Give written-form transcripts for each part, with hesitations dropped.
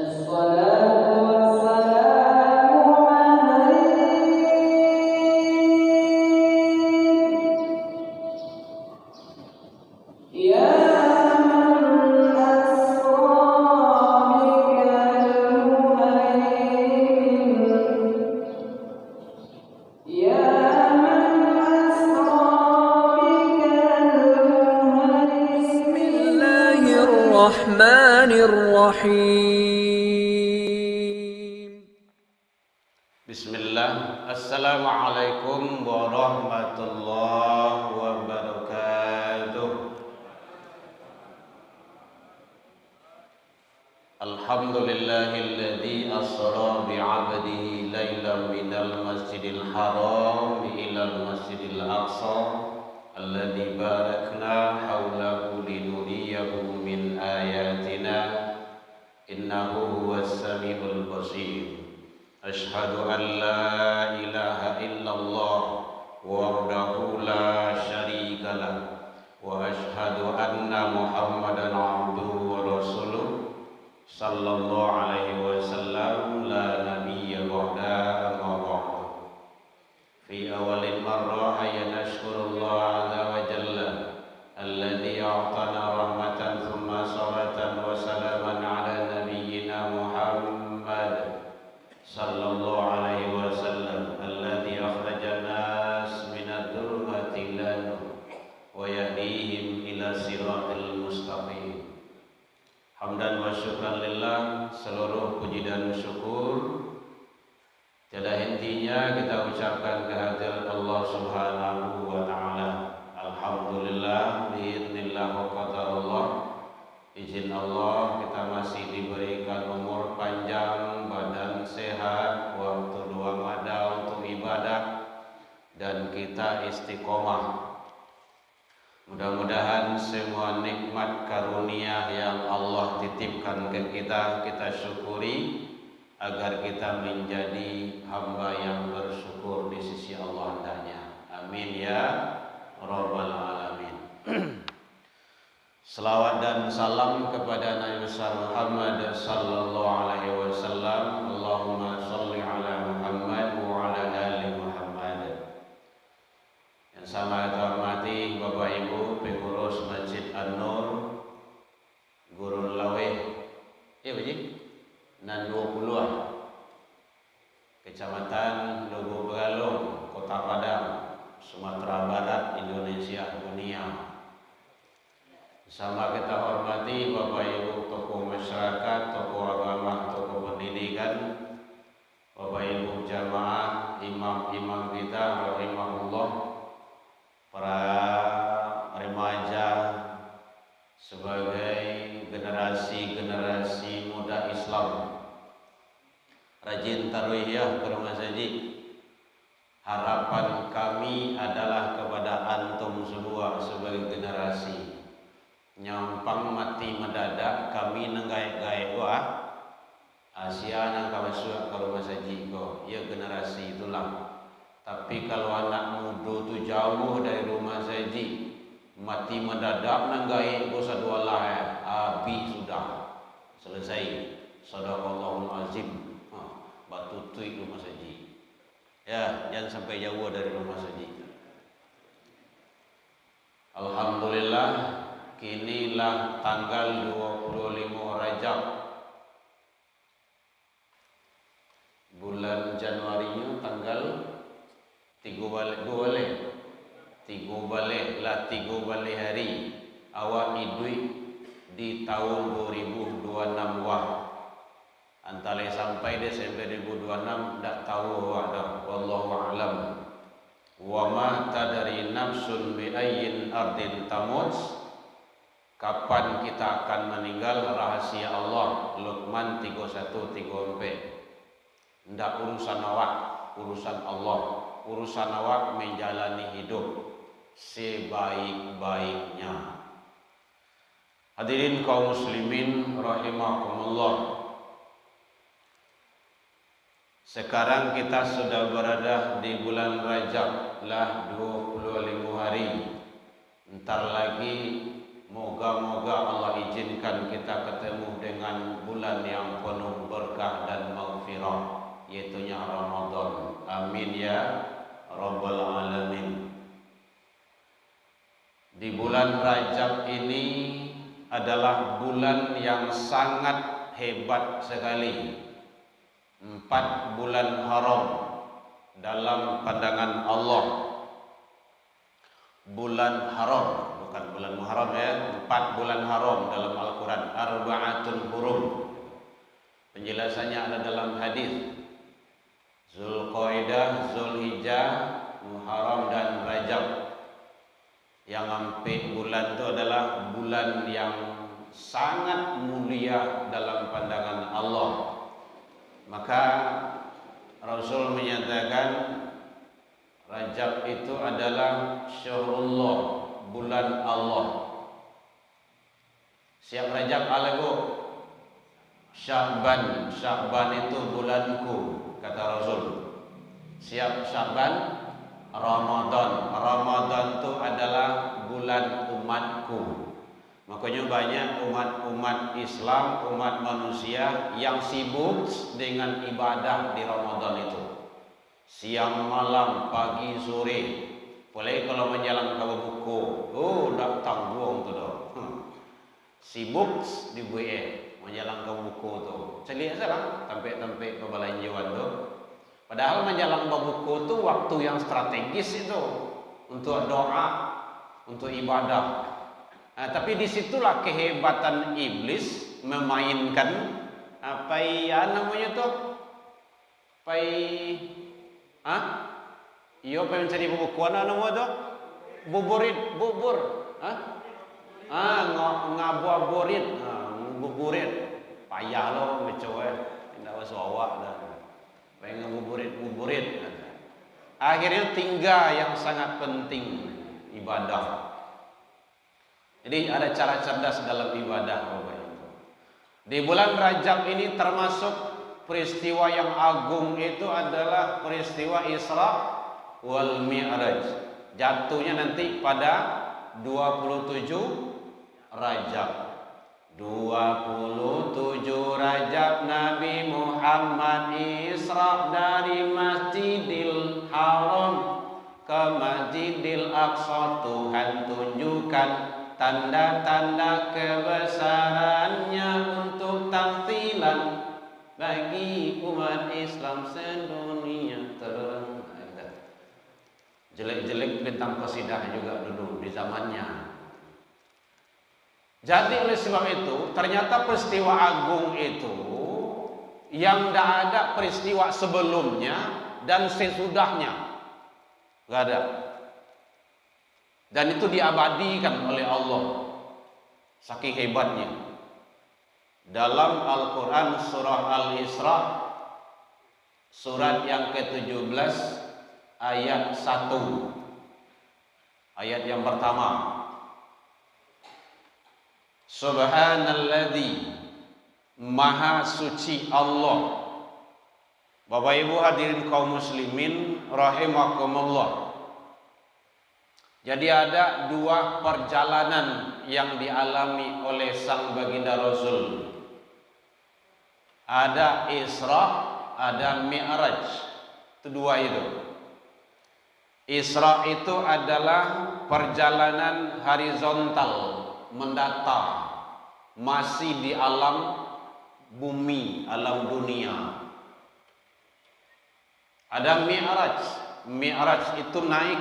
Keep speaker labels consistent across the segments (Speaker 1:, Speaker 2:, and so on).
Speaker 1: Bismillahirrahmanirrahim.
Speaker 2: Bismillah. Assalamualaikum warahmatullahi wabarakatuh. Alhamdulillahilladzi asra bi'abdihi lailan minal masjidil haram ilal masjidil aqsa alladzi barakna haulahu linuriyahu min ayatina innahu huwas samiul basir. Asyhadu an la ilaha illallah wahdahu la syarika lah wa asyhadu anna Muhammadan abduhu wa rasuluh sallallahu alaihi wasallam la nabiyya ba'da amma ba'd. Fi awalil marrah nashkurullah azza wa jalla alladzi a'tana rahmatan thumma salatan wa salaman ala nabiyyina Muhammad sallallahu alaihi wasallam alladzi akhrajan nas minadh dhulumati ila nur wa yahdihim ila siratal mustaqim. Hamdan wa syukran lillah, seluruh puji dan syukur tiada hentinya kita ucapkan kehadirat Allah Subhanahu wa taala. Alhamdulillah biidznillah wa qadarullah. Izin Allah kita masih diberikan umur panjang, badan sehat, waktu luang ada untuk ibadah dan kita istiqomah. Mudah-mudahan semua nikmat karunia yang Allah titipkan ke kita, kita syukuri agar kita menjadi hamba yang bersyukur di sisi Allah hendaknya. Amin ya rabbal alamin. Selawat dan salam kepada Nabi besar Muhammad sallallahu alaihi wasallam. Allahumma shalli ala Muhammad wa ala ali Muhammad. Yang sama kita hormati Bapak Ibu pengurus Masjid An-Nur, Guru Laweh, nan 20-an, Kecamatan Lugu Begalung, Kota Padang, Sumatera Barat, Indonesia, dunia. Sama kita hormati Bapak Ibu tokoh masyarakat, tokoh agama, tokoh pendidikan, Bapak Ibu jamaah, imam-imam kita rahimahullah, para remaja sebagai generasi muda Islam, rajin taruhiyah ke rumah saji. Harapan kami adalah kepada antum semua sebagai generasi nyampang mati mendadak kami nenggai-gai Asia nang kamasuk ke rumah saji ko ya generasi itulah. Tapi kalau anak muda tu jauh dari rumah saji mati mendadak nenggai ko sadualah habis sudah selesai. Sadaqallahul azim. Batu tui rumah saji ya, jangan sampai jauh dari rumah saji. Alhamdulillah kinilah tanggal 25 Rajab, bulan Januarinya tanggal 3 balik hari awak idui di tahun 2026 wah. Antara sampai Desember 2026 tak tahu awak dah, wallahu a'lam. Wa ma tadri nafsun bi ayyin ardin tamut. Kapan kita akan meninggal rahasia Allah. Luqman 31-34. Ndak urusan awak, urusan Allah. Urusan awak menjalani hidup sebaik-baiknya. Hadirin kaum muslimin rahimakumullah. Sekarang kita sudah berada di bulan Rajab lah 25 hari. Entar lagi moga-moga Allah izinkan kita ketemu dengan bulan yang penuh berkah dan maghfirah, yaitunya Ramadan. Amin ya rabbal alamin. Di bulan Rajab ini adalah bulan yang sangat hebat sekali. 4 bulan haram dalam pandangan Allah. Bulan haram, bukan bulan Muharram ya. 4 bulan haram dalam Al-Quran. Arba'atun hurum. Penjelasannya ada dalam hadis. Zulqaidah, Zulhijjah, Muharram dan Rajab. Yang sampai bulan itu adalah bulan yang sangat mulia dalam pandangan Allah. Maka Rasul menyatakan Rajab itu adalah syahrullah, bulan Allah. Siap Rajab alago, Sya'ban, Sya'ban itu bulanku, kata Rasul. Siap Sya'ban, Ramadan, Ramadan itu adalah bulan umatku. Makanya banyak umat Islam, umat manusia yang sibuk dengan ibadah di Ramadan itu. Siang malam, pagi sore. Apalagi kalau menjelang ke buku, dak tanggung tu doh. Sibuk di BE menjelang ke buku tu. Celik saja tempe-tempe kebelanjuan tu. Padahal menjelang ke buku tu waktu yang strategis itu untuk doa, untuk ibadah. Nah, tapi disitulah kehebatan iblis memainkan apa ya namanya tuh, iyo pengen cari bukuan nama tuh, bubur, ngabuburit, buburit, payah lo mencoba, tidak waswawak dah, pengen buburit, akhirnya tinggal yang sangat penting ibadah. Jadi ada cara cerdas dalam ibadah. Di bulan Rajab ini termasuk peristiwa yang agung itu adalah peristiwa Isra wal Mi'raj. Jatuhnya nanti pada 27 Rajab. 27 Rajab Nabi Muhammad Isra dari Masjidil Haram ke Masjidil Aqsa. Tuhan tunjukkan tanda-tanda kebesarannya untuk tamthilan bagi umat Islam sedunia terang. Jelek-jelek bintang qasidah juga dulu di zamannya. Jadi oleh sebab itu ternyata peristiwa agung itu yang tidak ada peristiwa sebelumnya dan sesudahnya, nggak ada. Dan itu diabadikan oleh Allah. Saking hebatnya. Dalam Al-Quran surah Al-Isra, surat yang ke-17 ayat 1. Ayat yang pertama. Subhanalladzi, maha suci Allah. Bapak Ibu hadirin kaum muslimin rahimakumullah. Jadi ada 2 perjalanan yang dialami oleh sang baginda Rasul. Ada Isra, ada Mi'raj. Itu 2 itu. Isra itu adalah perjalanan horizontal, mendatar, masih di alam bumi, alam dunia. Ada Mi'raj. Mi'raj itu naik,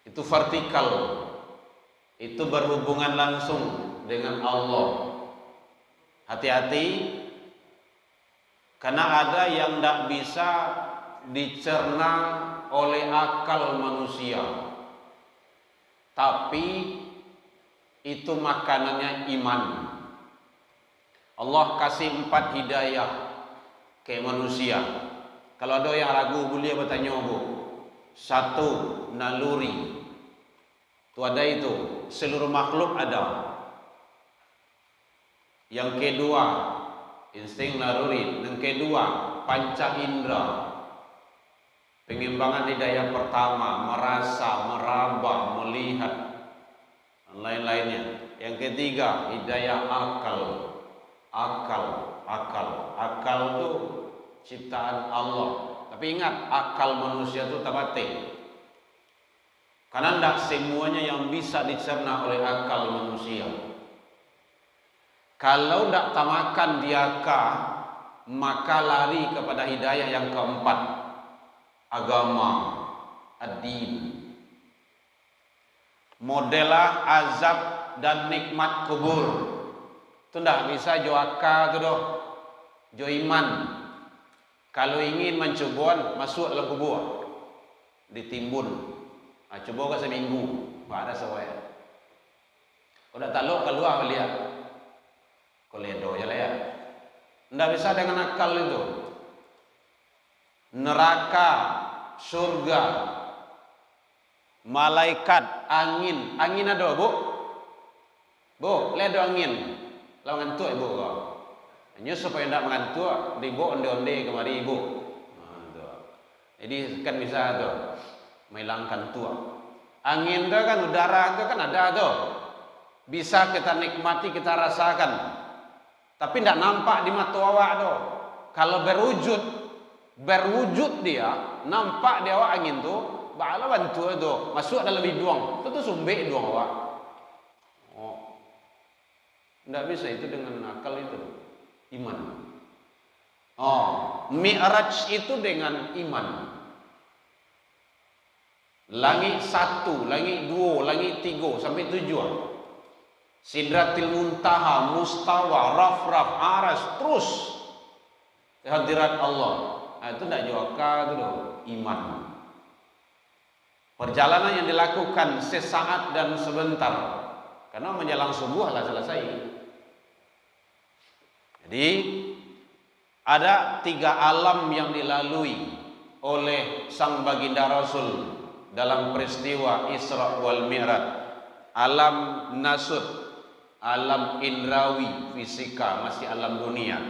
Speaker 2: itu vertikal, itu berhubungan langsung dengan Allah. Hati-hati, karena ada yang tidak bisa dicerna oleh akal manusia, tapi itu makanannya iman. Allah kasih 4 hidayah ke manusia. Kalau ada yang ragu boleh bertanya Bu. 1, naluri. Itu ada itu, seluruh makhluk ada. Yang kedua, insting naluri. Yang kedua, panca indera. Pengimbangan hidayah pertama, merasa, meraba, melihat, dan lain-lainnya. Yang ketiga, hidayah akal. Akal ciptaan Allah. Tapi ingat, akal manusia itu terbatas. Karena tidak semuanya yang bisa dicerna oleh akal manusia. Kalau tidak tamakan diaka, maka lari kepada hidayah yang keempat, agama, ad-din. Modelah azab dan nikmat kubur. Itu tidak bisa joaka tu doh. Jo iman. Kalau ingin mencoba, masuk dalam kubur, ditimbun. Coba ke seminggu, ada sawai. Kalau tak tahu keluar lihat. Koledo ya lah ya. Tidak bisa dengan akal itu. Neraka, surga, malaikat, angin. Angin ada bu? Bu, ledo angin. Lalu ngantuk ibu kau. Hanya supaya tidak mengantuk, dibu onde-onde kemari ibu. Jadi kan bisa tu menghilangkan tua. Angin tu kan, udara tu kan ada tu. Bisa kita nikmati, kita rasakan. Tapi tidak nampak di mata awak tu. Kalau berwujud dia, nampak di awak angin tu, bala bantu tu, masuk dalam hidung. Itu sumbek hidung awak. Oh. Tidak bisa itu dengan akal itu. Iman. Oh, Mi'raj itu dengan iman. Langit 1, langit 2, langit 3 sampai 7. Sidratil muntaha, mustawa, raf-raf, aras, terus kehadirat Allah. Nah, itu tidak joka itu loh, iman. Perjalanan yang dilakukan sesaat dan sebentar, karena menjelang subuh lah selesai. Jadi ada 3 alam yang dilalui oleh sang baginda Rasul dalam peristiwa Isra wal Mi'raj. Alam nasut, alam indrawi, fisika, masih alam dunia.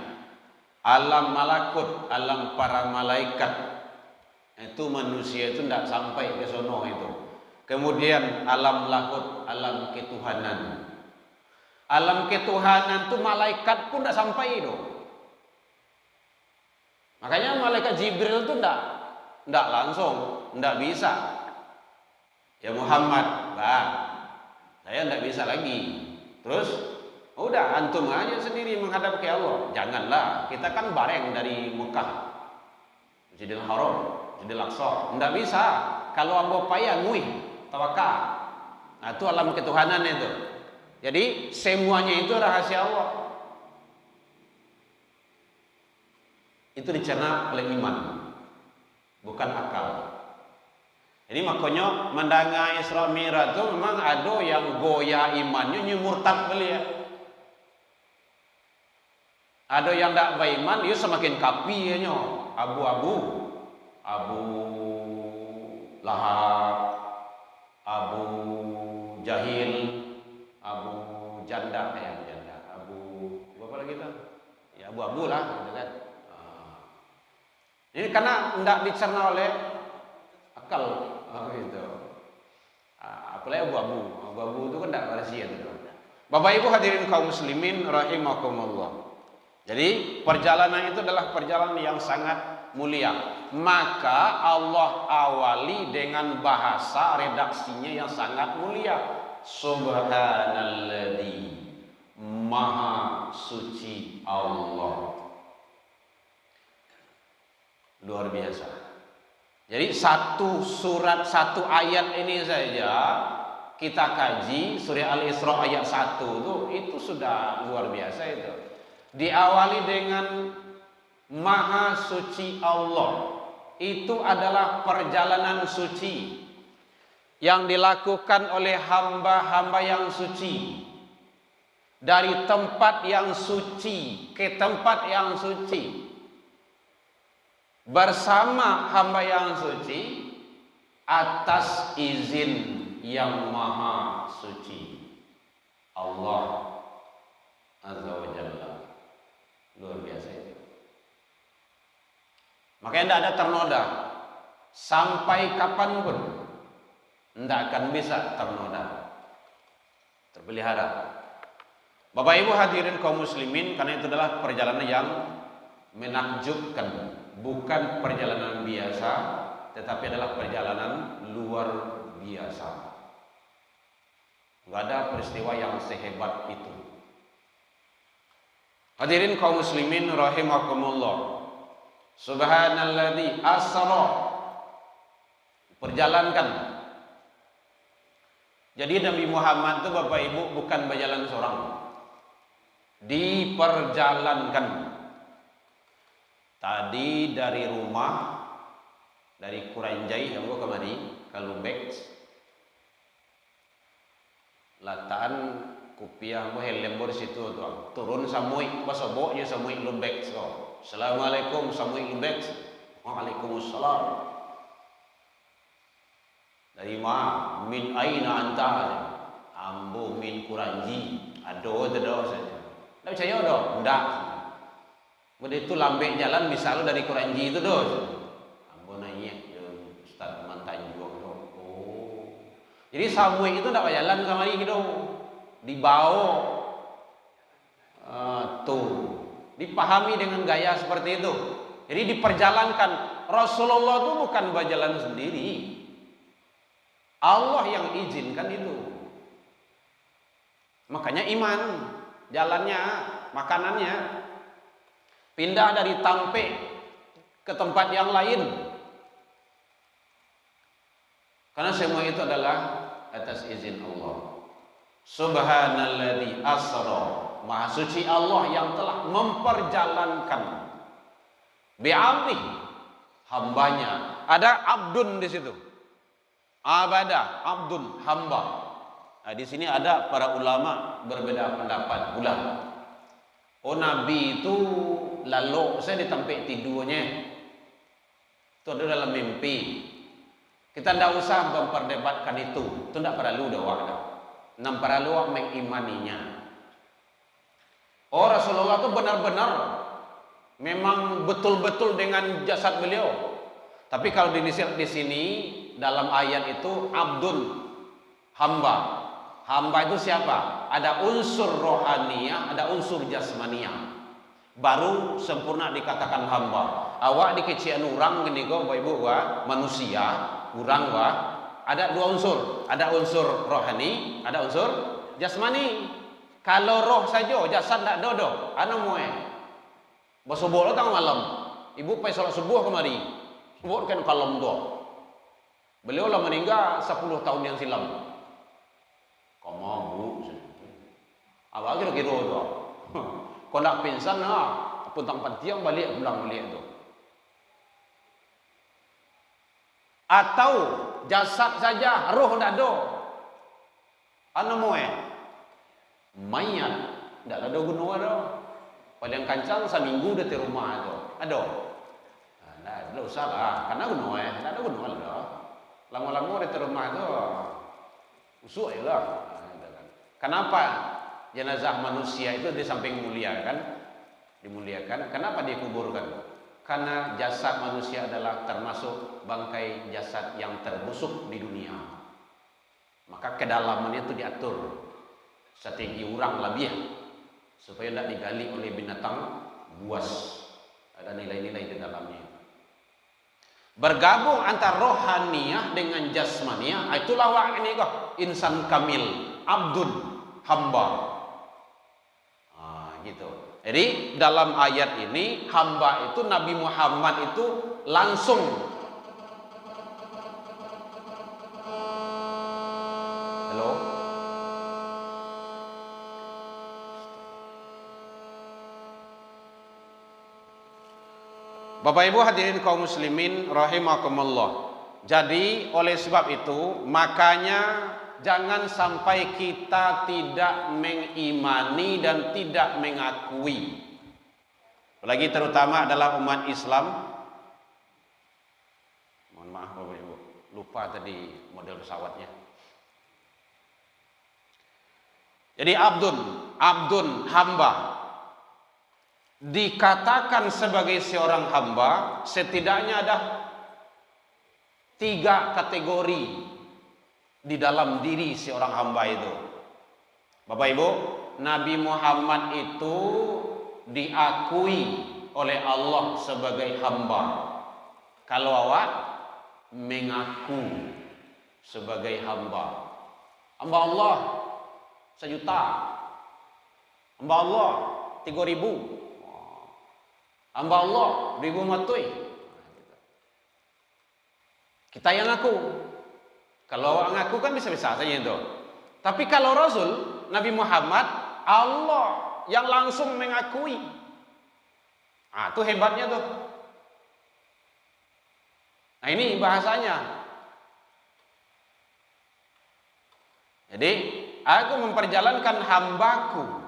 Speaker 2: Alam malakut, alam para malaikat. Itu manusia itu tidak sampai ke sono itu. Kemudian alam lahut, alam ketuhanan. Alam ketuhanan itu malaikat pun tidak sampai itu. Makanya malaikat Jibril itu tidak langsung, tidak bisa. Ya Muhammad, saya tidak bisa lagi. Terus, udah antum aja sendiri menghadap ke Allah. Janganlah, kita kan bareng dari Mekah, Masjidil Haram, Masjidil Aqsa. Tidak bisa. Kalau ambo payah nguih, tawakal. Nah, itu alam ketuhanan itu. Jadi semuanya itu rahasia Allah. Itu dicerna oleh iman, bukan akal. Jadi makanya mendengar Isra Mi'raj itu memang ada yang goyah imannya nyumurtad beliau. Ada yang tak beriman, dia semakin kapi nya, abu-abu, Abu Lahab, Abu Jahil, Abu Janda, Abu apa lagi tu? Ya abu-abu lah, gitu kan. Ini karena tidak dicerna oleh akal, gitu. Apalagi abu-abu itu kan tidak rahasia itu. Bapak Ibu hadirin kaum muslimin rahimakumullah. Jadi perjalanan itu adalah perjalanan yang sangat mulia. Maka Allah awali dengan bahasa redaksinya yang sangat mulia. Subhanalladzi, Maha Suci Allah. Luar biasa. Jadi satu surat, satu ayat ini saja kita kaji, surah Al-Isra ayat 1 itu sudah luar biasa itu. Diawali dengan Maha Suci Allah. Itu adalah perjalanan suci yang dilakukan oleh hamba-hamba yang suci. Dari tempat yang suci ke tempat yang suci. Bersama hamba yang suci atas izin yang maha suci Allah Azza wa Jalla. Luar biasa itu. Makanya tidak ada ternoda sampai kapanpun, tidak akan bisa ternoda, terpelihara. Bapak Ibu hadirin kaum muslimin, karena itu adalah perjalanan yang menakjubkan, bukan perjalanan biasa, tetapi adalah perjalanan luar biasa. Enggak ada peristiwa yang sehebat itu. Hadirin kaum muslimin rahimakumullah. Subhanalladzi asra, perjalankan. Jadi Nabi Muhammad itu Bapak Ibu bukan berjalan seorang, diperjalankan. Tadi dari rumah, dari Kuranjai yang gua kemari ke Lumbek, lataan kupiah mo helembor situ tuh, turun samui pasoboknya samui Lumbek. So, Assalamualaikum samui Lumbek. Waalaikumsalam. Dari mana? Min aina anta? Ambo min Kuranji. Ado saja. Tidak percaya doh? Tidak. Begitu lambek jalan misal dari Kuranji itu doh. Ambo nanya, Ustaz mantan juang doh. Oh. Jadi samui itu tidak jalan sama dia gitu. Dibawa tuh. Dipahami dengan gaya seperti itu. Jadi diperjalankan. Rasulullah itu bukan berjalan sendiri. Allah yang izinkan itu. Makanya iman, jalannya, makanannya pindah dari Tampe ke tempat yang lain. Karena semua itu adalah atas izin Allah. Subhanalladzi asra, Maha suci Allah yang telah memperjalankan bi'abdi, hambanya. Ada abdun di situ. Abadah, abdun, hamba. Nah, di sini ada para ulama berbeda pendapat pula. Oh, Nabi itu lalu saya ditampak tidurnya. Itu ada dalam mimpi. Kita tidak usah memperdebatkan itu. Itu tidak perlu doa. Tidak perlu mengimaninya. Oh, Rasulullah itu benar-benar memang betul-betul dengan jasad beliau. Tapi kalau dilihat di sini dalam ayat itu abdun, hamba. Hamba itu siapa? Ada unsur rohaniyah, ada unsur jasmaniyah. Baru sempurna dikatakan hamba. Awak dikecian orang gini go, ibu wa manusia, orang wa ada dua unsur. Ada unsur rohani, ada unsur jasmani. Kalau roh saja, jasad tak dodo. Anu moe. Bersubuh tang malam. Ibu pai salat subuh kemari. Subuh kan kalam doa. Beliau lah meninggal 10 tahun yang silam. Kamu bu, apa kira-kira tu? Kau nak pingsan lah, puntang pantiang balik pulang balik tu. Atau jasad saja, roh tak ada. Anu moe, mayat tak ada gunung ada. Paling kancang seminggu dah di rumah tu. Ada. Tidak usah lah, karena gunung tak ada gunung ada. Lama-lama di rumah itu usuk je lah. Kenapa jenazah manusia itu di samping mulia kan? Dimuliakan. Kenapa dikuburkan? Karena jasad manusia adalah termasuk bangkai jasad yang terbusuk di dunia. Maka kedalamannya itu diatur setinggi orang lebih supaya tidak digali oleh binatang buas. Ada nilai-nilai di dalamnya. Bergabung antara rohaniyah dengan jasmaniyah, itulah wak ini kok insan kamil, abdun, hamba. Gitu. Jadi dalam ayat ini hamba itu Nabi Muhammad itu langsung Bapak Ibu hadirin kaum muslimin rahimakumullah. Jadi oleh sebab itu makanya jangan sampai kita tidak mengimani dan tidak mengakui. Apalagi terutama adalah umat Islam. Mohon maaf Bapak Ibu, lupa tadi model pesawatnya. Jadi abdun hamba. Dikatakan sebagai seorang hamba, setidaknya ada 3 kategori di dalam diri seorang hamba itu. Bapak Ibu, Nabi Muhammad itu diakui oleh Allah sebagai hamba. Kalau awak mengaku sebagai hamba. Hamba Allah 1 juta. Hamba Allah 3.000. Hamba Allah 1.500. Kita yang ngaku. Kalau awak ngaku kan bisa-bisa saja itu. Tapi kalau Rasul Nabi Muhammad, Allah yang langsung mengakui. Itu hebatnya tuh. Nah ini bahasanya. Jadi aku memperjalankan hambaku.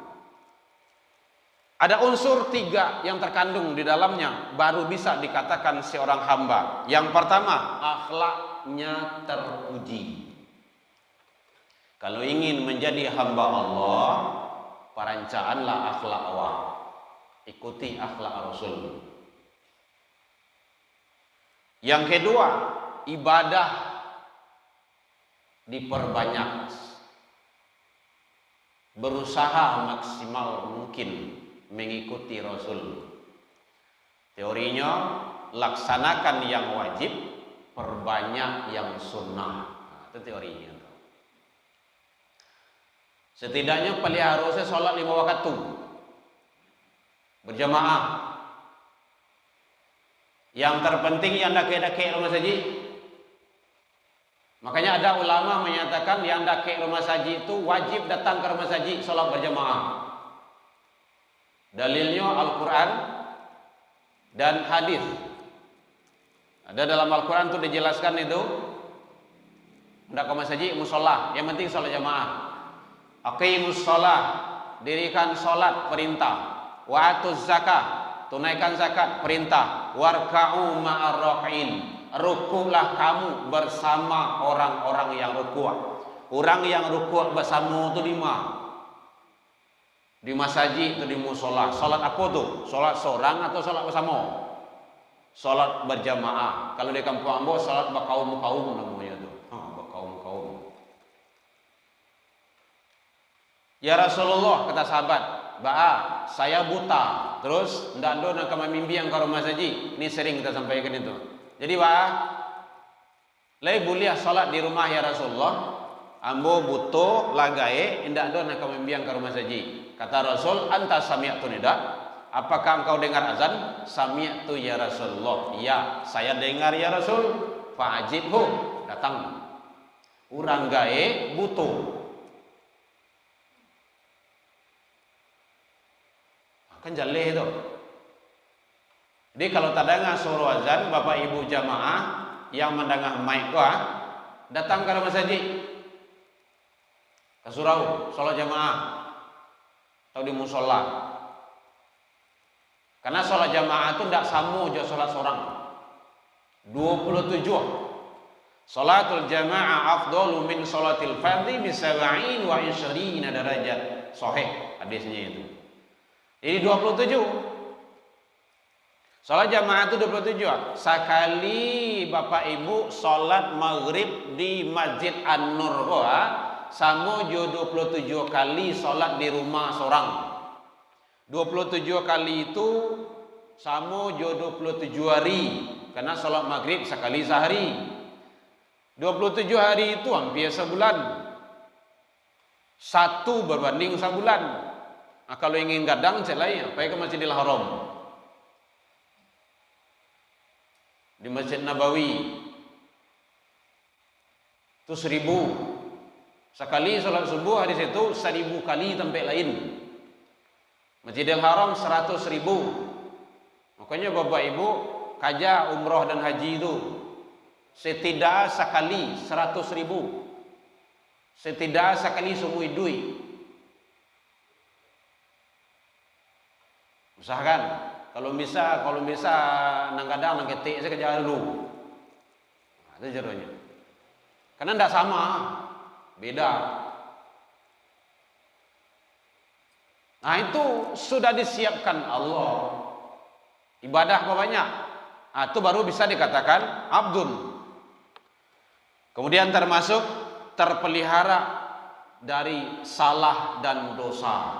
Speaker 2: Ada unsur 3 yang terkandung di dalamnya baru bisa dikatakan seorang hamba. Yang pertama, akhlaknya teruji. Kalau ingin menjadi hamba Allah, perancaanlah akhlak awak. Ikuti akhlak Rasul. Yang kedua, ibadah diperbanyak. Berusaha maksimal mungkin mengikuti Rasul. Teorinya, laksanakan yang wajib, perbanyak yang sunnah. Itu teorinya. Setidaknya pelihara sholat 5 waktu berjamaah. Yang terpenting yang dake-dake rumah saji. Makanya ada ulama menyatakan yang dake rumah saji itu wajib datang ke rumah saji sholat berjamaah. Dalilnya Al-Quran dan hadis. Ada dalam Al-Quran itu dijelaskan itu hendak ke masjid musola, yang penting sholat jamaah. Aqimus sholat, dirikan sholat perintah. Wa atuz zakah, tunaikan zakat perintah. Warka'u ma'ar raki'in, rukulah kamu bersama orang-orang yang rukuk. Orang yang rukuk bersama itu 5. Di masjid atau di musola. Salat apa tuh? Salat seorang atau salat bersama? Salat berjamaah. Kalau di kampung ambo salat berkaum-kaum namanya tuh. Berkaum-kaum. Ya Rasulullah, kata sahabat, saya buta. Terus ndak ada nak mimpi yang ke rumah saji. Ini sering kita sampaikan itu. Jadi lay boleh salat di rumah ya Rasulullah. Ambo butuh lagai ndak ada nak mimpi yang ke rumah saji. Kata Rasul, anta sami'tu nida? Apakah engkau dengar azan? Sami'tu ya Rasulullah. Ya, saya dengar ya Rasul. Fa'ajibhu, datang. Urang gae butuh. Kan jaleh itu. Jadi kalau tadanga suruh azan, Bapak Ibu jamaah yang mendengah mic datang ke rumah saji. Ke surau, sholat jamaah. Atau di musola. Karena sholat jamaah itu tidak sama aja sholat seorang. 27. Sholatul jamaah afdalu min sholatil fardhi bi 27 derajat. Sahih hadisnya itu. Jadi 27. Sholat jamaah itu 27. Sekali Bapak Ibu sholat maghrib di Masjid An-Nur sama jo 27 kali sholat di rumah seorang. 27 kali itu sama jo 27 hari. Karena sholat maghrib sekali sehari. 27 hari itu hampir sebulan. 1 berbanding sebulan. Nah, kalau ingin gadang celai, apa ke Masjidil Haram. Di Masjid Nabawi. Itu 1000. Sekali sholat subuh hadis itu 1000 kali tempat lain. Masjidil Haram 100.000. Makanya Bapak Ibu kaja umroh dan haji itu setidak sekali 100.000. Setidak sekali semua duit. Usahakan kalau bisa nang kadang nang ketik saya kerja dulu. Nah, itu jarunya. Karena tidak sama. Beda. Nah itu sudah disiapkan Allah. Ibadah apa banyak? Nah, itu baru bisa dikatakan abdun. Kemudian termasuk terpelihara dari salah dan dosa.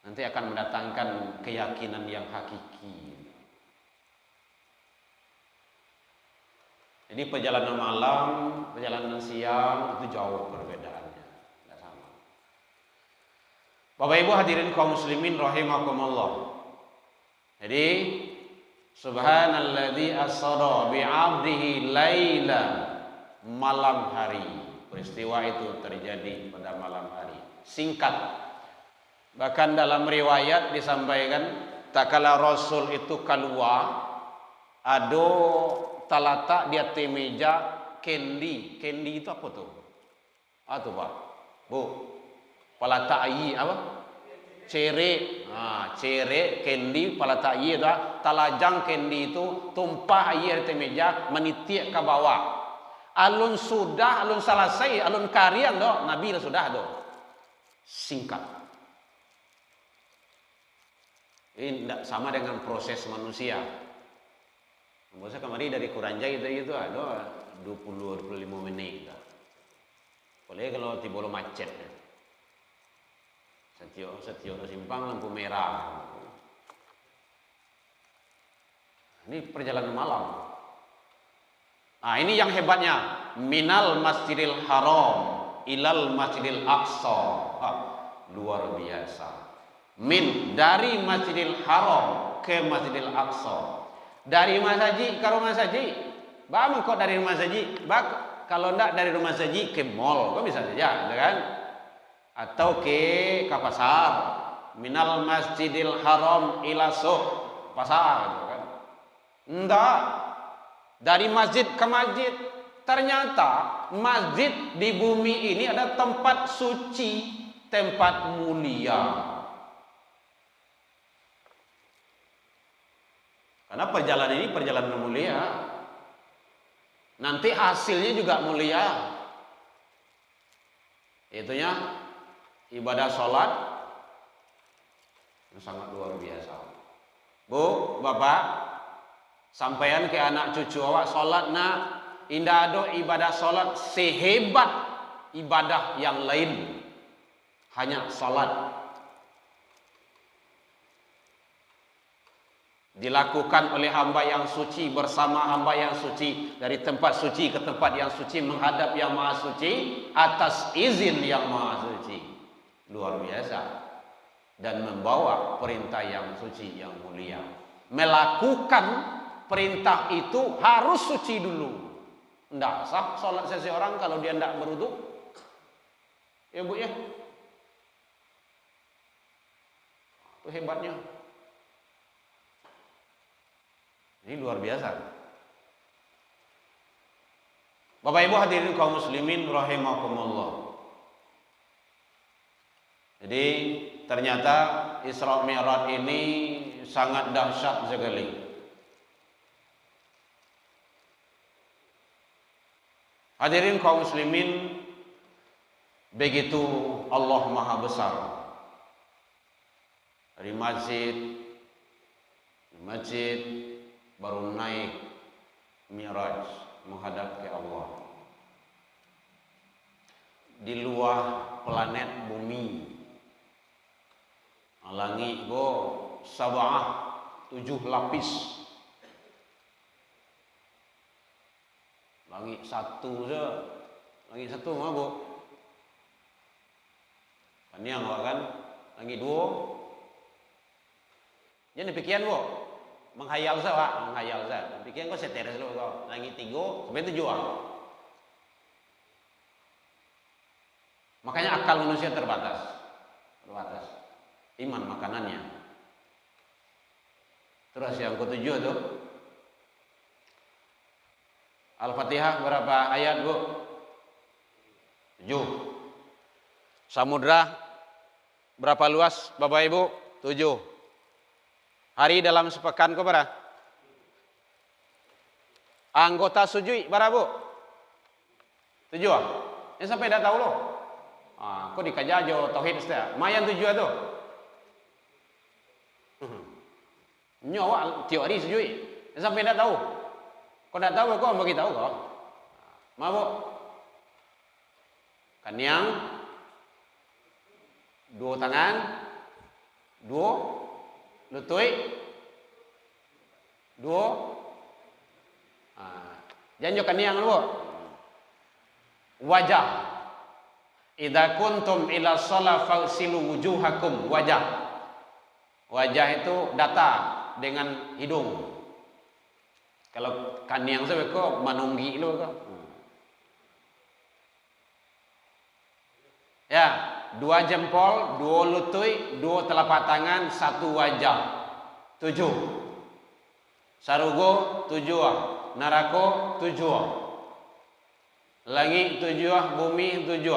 Speaker 2: nanti akan mendatangkan keyakinan yang hakiki. Jadi perjalanan malam, perjalanan siang itu jauh perbedaannya, tidak sama. Bapak Ibu hadirin kaum muslimin rahimakumullah. Jadi subhanalladzi asra bi'abdihi laila, malam hari. Peristiwa itu terjadi pada malam hari. Singkat. Bahkan dalam riwayat disampaikan tak kala Rasul itu keluar, ada talata di atas meja kendi. Kendi itu apa tuh? Tuh Pak. Bu. Palata ayi apa? Cere. Cere kendi palata ayi itu talajang kendi itu tumpah air di atas meja menitiak ke bawah. Alun sudah, alun selesai, alun karian doh, Nabi sudah doh. Singkat. Ini tidak sama dengan proses manusia. Maksudnya kemarin dari Kuranjai itu ada 20-25 menit. Boleh kalau tiba macet. Setio simpang lampu merah. Ini perjalanan malam. Ini yang hebatnya. Minal Masjidil Haram ilal Masjidil Aqsa. Luar biasa. Dari Masjidil Haram ke Masjidil Aqsa. Dari rumah saji ke rumah saji. Bang kok dari rumah saji? Kalau enggak dari rumah saji ke mall, kok bisa saja, kan? Atau ke pasar. Minal Masjidil Haram ila suq, pasar, kan? Enggak. Dari masjid ke masjid. Ternyata masjid di bumi ini ada tempat suci, tempat mulia. Karena perjalanan ini perjalanan mulia. Nanti hasilnya juga mulia. Itunya ibadah sholat yang sangat luar biasa. Bu, Bapak, sampaian ke anak cucu awak sholat nak, indah ada ibadah sholat sehebat ibadah yang lain. Hanya sholat. Dilakukan oleh hamba yang suci bersama hamba yang suci, dari tempat suci ke tempat yang suci, menghadap yang maha suci atas izin yang maha suci. Luar biasa. Dan membawa perintah yang suci yang mulia. Melakukan perintah itu harus suci dulu. Tidak sah sholat seseorang kalau dia tidak berwudu. Ya Bu ya. Itu hebatnya. Ini luar biasa. Bapak Ibu hadirin kaum muslimin rahimakumullah. Jadi ternyata Isra Mi'raj ini sangat dahsyat sekali. Hadirin kaum muslimin, begitu Allah Maha Besar. Dari masjid baru naik Mi'raj menghadap ke Allah. Di luar planet bumi, langit sab'ah, 7 lapis. Langit satu je, langit satu mana Bu? Kan yang kan, langit 2. Jadi pikiran Bu. Menghayal saja, menghayal saja. Pikiran kau seteres dulu kau. Langit 3 sampai 7. Makanya akal manusia terbatas. Iman makanannya. Terus yang ke-7 tuh. Al-Fatihah berapa ayat Bu? 7. Samudra berapa luas Bapak Ibu? 7. Hari dalam sepekan kau berapa? Anggota sujui berapa Bu? 7. Yang sampai dah tahu loh. Kau dikajajo tauhid saja. Mayan 7 tu. Nyawa tiap hari sujui. Yang sampai dah tahu. Kau dah tahu kau bagi tahu kau. Mabuk. Kan yang 2 tangan Dua lutut. Dua. Janjo kaniang lu. Wajah. Idza kuntum ila shalah fagsilu wujuhakum. Wajah. Wajah itu data dengan hidung. Kalau kaniang saya kok manunggi lu kok. Ya, dua jempol, dua lutut, dua telapak tangan, satu wajah. 7. Sarugo 7. Narako 7. Langit 7, bumi 7.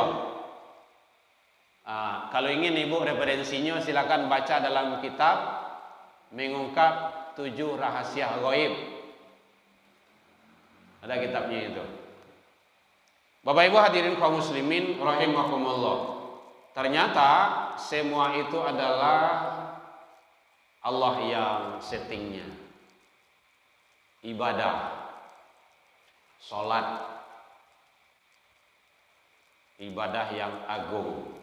Speaker 2: Kalau ingin ibu referensinya silakan baca dalam kitab Mengungkap 7 Rahasia Ghaib. Ada kitabnya itu. Bapak Ibu hadirin kaum muslimin rahimakumullah. Ternyata semua itu adalah Allah yang settingnya. Ibadah, salat, ibadah yang agung.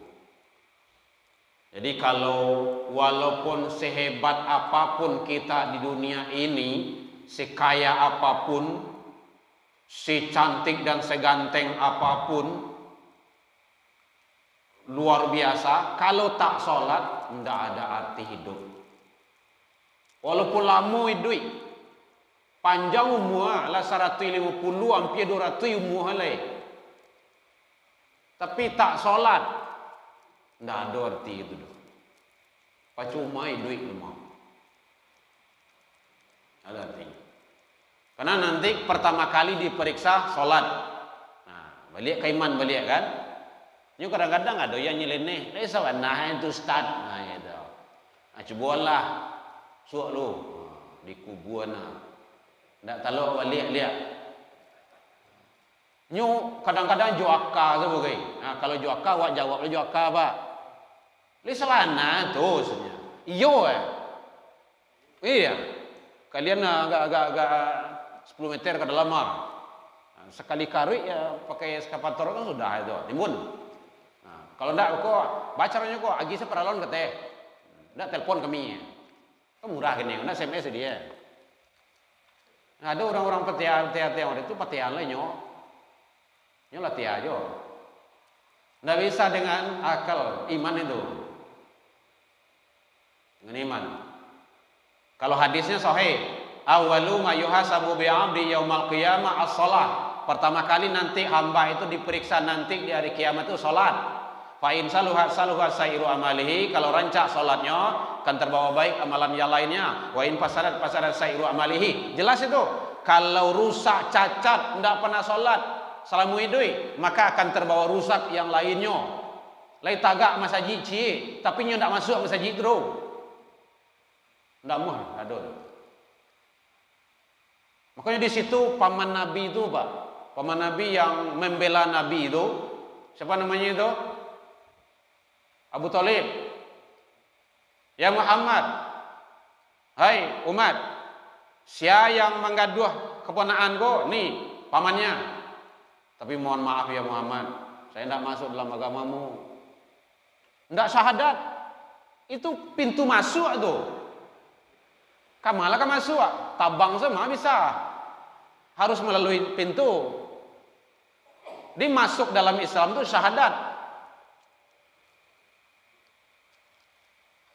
Speaker 2: Jadi kalau walaupun sehebat apapun kita di dunia ini, sekaya apapun, secantik dan seganteng apapun, luar biasa, kalau tak sholat, tidak ada arti hidup. Walaupun lama hidup, panjang umur lah 150, hampir 200 umur lah, tapi tak sholat, tidak ada arti itu. Percuma hidup lemah. Ada arti. Karena nanti pertama kali diperiksa sholat. Nah, balik ke iman balik kan. Ini kadang-kadang ada yang nyeleneh. Nah itu start. Nah itu. Cobalah. Suak lu. Di kuburan. Tak tahu balik lihat. Ini kadang-kadang juaka sebagai. Nah, kalau juaka, awak jawab juaka pak. Li selana tu sebenarnya. Iyo Iya. Kalian agak 10 meter ke dalam mar. Sekali karui ya pakai eskapator kan sudah itu. Timbun. Nah, kalau enggak kok bacaranya kok agi seperalon kete. Enggak telepon kami. Kan murah gini, enggak SMS dia. Nah, ada orang-orang petian itu petian lah nyo. Nyo latih aja. Enggak bisa dengan akal iman itu. Dengan iman. Kalau hadisnya sahih, awwalu ma yuhasabu bi 'abdi yaumal qiyamah as-shalah. Pertama kali nanti hamba itu diperiksa nanti di hari kiamat itu salat. Fa in saluha sairu amalihi, kalau rancak salatnya akan terbawa baik amalan yang lainnya. Wa in fasadat sairu amalihi. Jelas itu. Kalau rusak cacat tidak pernah salat selama hidup, maka akan terbawa rusak yang lainnya. Lai tagak masjid ci, tapi nya tidak masuk masjid terus. Tidak mah ada. Makanya di situ paman Nabi itu pak, paman Nabi yang membela Nabi itu, siapa namanya itu? Abu Thalib. Ya Muhammad, hai umat, siapa yang menggaduh keponakanku? Nih pamannya. Tapi mohon maaf ya Muhammad, saya tidak masuk dalam agamamu. Tidak syahadat, itu pintu masuk tuh. Kamalah kan masuk, tabang semua bisa. Harus melalui pintu. Dia masuk dalam Islam itu syahadat.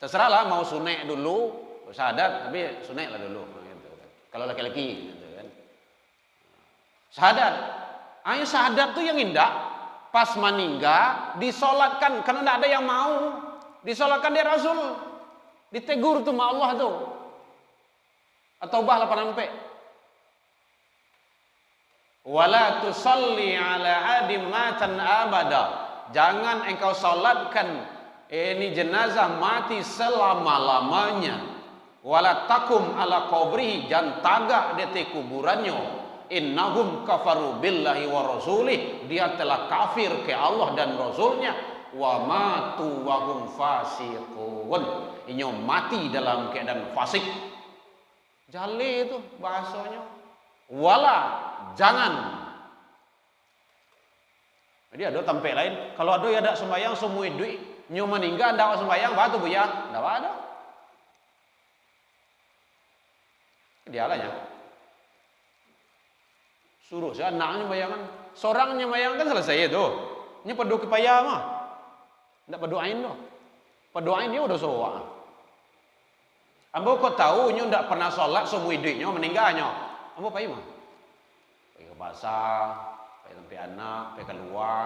Speaker 2: Terserahlah mau sunek dulu, syahadat, tapi sunek lah dulu. Gitu kan. Kalau laki-laki, gitu kan. Syahadat. Ayo syahadat tuh yang indah. Pas meninggal, disolatkan. Karena tidak ada yang mau. Disolatkan dia Rasul. Ditegur tuh sama Allah tuh. At-Taubah 8 sampai. Wala tusalli ala adim matan abada. Jangan engkau salatkan ini jenazah mati selama-lamanya. Wala takum ala qabrihi, jangan tagak di kuburannya. Innahum kafaru billahi wa rasulih. Dia telah kafir ke Allah dan Rasulnya. Wa matu wa hum fasiqun. Ini mati dalam keadaan fasik. Jali itu bahasanya. Wala, jangan. Jadi ada tempat lain. Kalau ada yang ada sembahyang semua duit, nyu meninggal ndak sembahyang batu bu ya, ndak ada. Dialahnya. Suruh si anaknya bayangan. Seorangnya bayangan kan selesai itu. Ini pedu kepaya mah. Tidak berdoain doh. Berdoain dia udah soal. Ambo kau tahu nyu ndak pernah sholat semua hidupnya meninggalnya. Ambo pai mah. Pai ke pasar, pai sampai anak, pai keluar.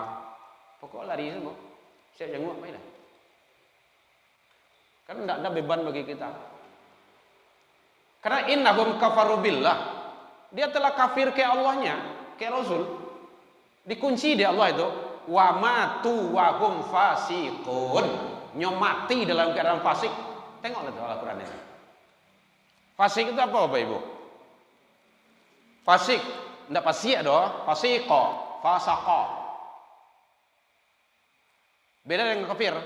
Speaker 2: Pokok lari semua. Siap jenguk pai dah. Kan ndak ada beban bagi kita. Karena innahum kafaru billah. Dia telah kafir ke Allahnya, ke Rasul. Dikunci di Allah itu. Wa matu wa hum fasiqun. Nyom mati dalam keadaan fasik. Tengoklah dalam Al-Quran ini. Fasik itu apa Bapak Ibu? Fasik, tidak fasik doh, fasiko, fasako. Beda dengan kafir.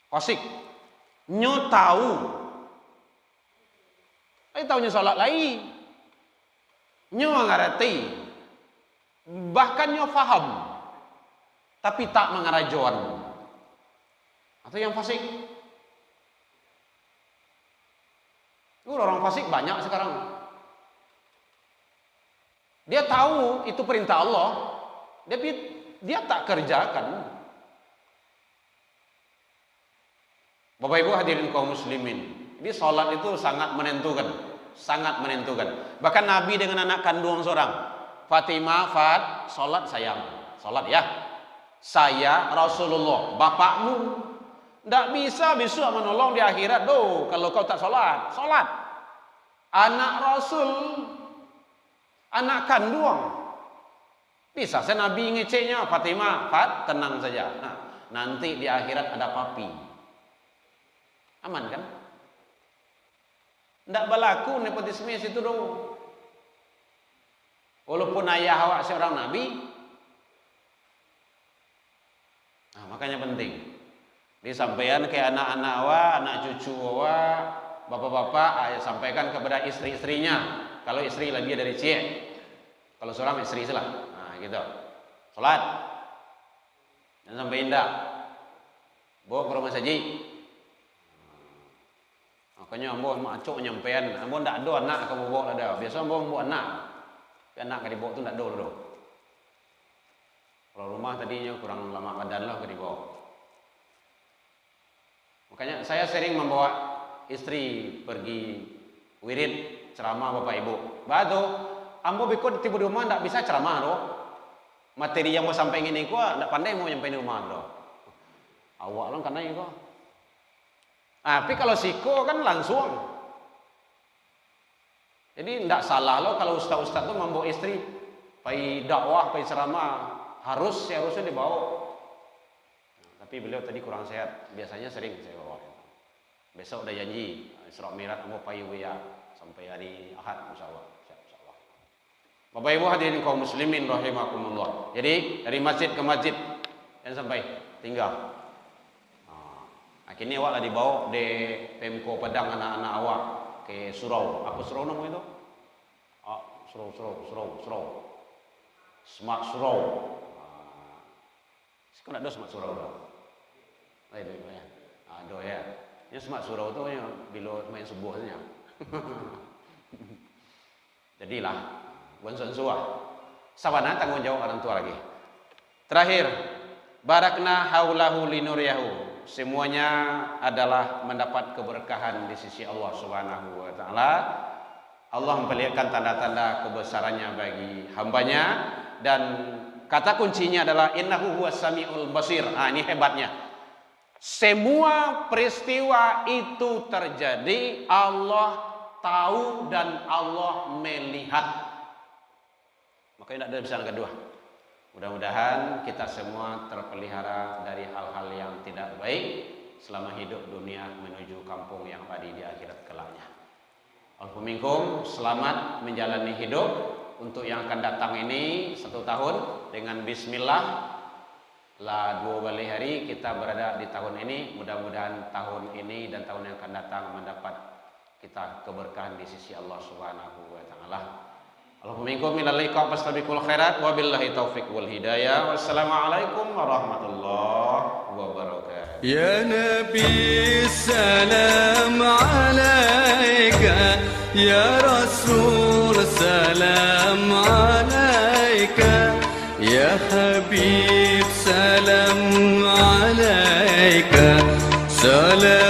Speaker 2: Fasik, nyo tahu. Tahunya sholat lain. Nyo ngerti. Bahkan nyo faham. Tapi tak mengarajuan. Atau yang fasik. Orang fasik banyak sekarang. Dia tahu itu perintah Allah, tapi dia tak kerjakan. Bapak Ibu hadirin kaum muslimin, ini sholat itu sangat menentukan, sangat menentukan. Bahkan Nabi dengan anak kandung seorang, Fatimah, sholat sayang, sholat ya. Saya Rasulullah, bapakmu. Tidak bisa menolong di akhirat doh kalau kau tak sholat. Sholat. Anak Rasul, anak kandung. Bisa saya Nabi ngeceknya Fatimah, tenang saja. Nah, nanti di akhirat ada papi. Aman kan? Tidak berlaku nepotisme itu doh. Walaupun ayah awak seorang Nabi. Nah, makanya penting. Disampaikan ke anak-anak awak, anak cucu awak, bapak-bapak, sampaikan kepada istri-istrinya. Kalau istri lebih dari cik, kalau seorang istri salah. Nah, gitu. Salat. Dan sampai indah. Bawa ke rumah saji. Makanya ambo macok nyampean, ambo ndak ada anak kamu bawa ada. Biasa ambo bawa anak. Tapi anak ka dibawa tu ndak ada doh. Kalau rumah tadinya kurang lama badan lah ka dibawa. Makanya saya sering membawa istri pergi wirid ceramah Bapak Ibu. Batu, ambo bikut tiba di rumah ndak bisa ceramah doh. Materi yang mau sampaikan ini gua ndak pandai mau nyampein di rumah doh. Awak lang karena itu. Tapi kalau siko kan langsung. Jadi ndak salah loh kalau ustaz-ustaz tuh membawa istri pai dakwah, pai ceramah, harusnya dibawa. Tapi beliau tadi kurang sehat. Biasanya sering saya bawa. Besok udah janji Isra Mi'raj mau payu ya sampai hari Ahad insyaallah. Insyaallah. Bapak Ibu hadirin kaum muslimin rahimakumullah. Jadi dari masjid ke masjid dan sampai tinggal. Akhirnya awak lah dibawa di Pemko Padang anak-anak awak ke surau. Apa surau namanya itu? Surau. Smart surau. Sekarang ada smart surau dah. Lain ya. Aduh ya. Ini smart surau tu ya bila main subuh saja. Jadilah bonson suah. Sabana tanggung jawab orang tua lagi. Terakhir, barakna haulahu linuriyahu. Semuanya adalah mendapat keberkahan di sisi Allah Subhanahu wa taala. Allah memperlihatkan tanda-tanda kebesarannya bagi hambanya dan kata kuncinya adalah innahu huwas samiul basir. Ini hebatnya. Semua peristiwa itu terjadi, Allah tahu dan Allah melihat. Makanya tidak ada bisa yang kedua. Mudah-mudahan kita semua terpelihara dari hal-hal yang tidak baik selama hidup dunia menuju kampung yang abadi di akhirat kelaknya. Alhamdulillah, selamat menjalani hidup untuk yang akan datang ini 1 tahun dengan bismillah. Lah 2 kali hari kita berada di tahun ini, mudah-mudahan tahun ini dan tahun yang akan datang mendapat kita keberkahan di sisi Allah Subhanahu wa taala. Alhamdulillah minal liqa fastabiqul khairat wa billahi taufiq wal hidayah. Wassalamualaikum warahmatullahi wabarakatuh. Ya Nabi salam alaika
Speaker 1: يا رسول سلام عليك يا حبيب سلام عليك سلام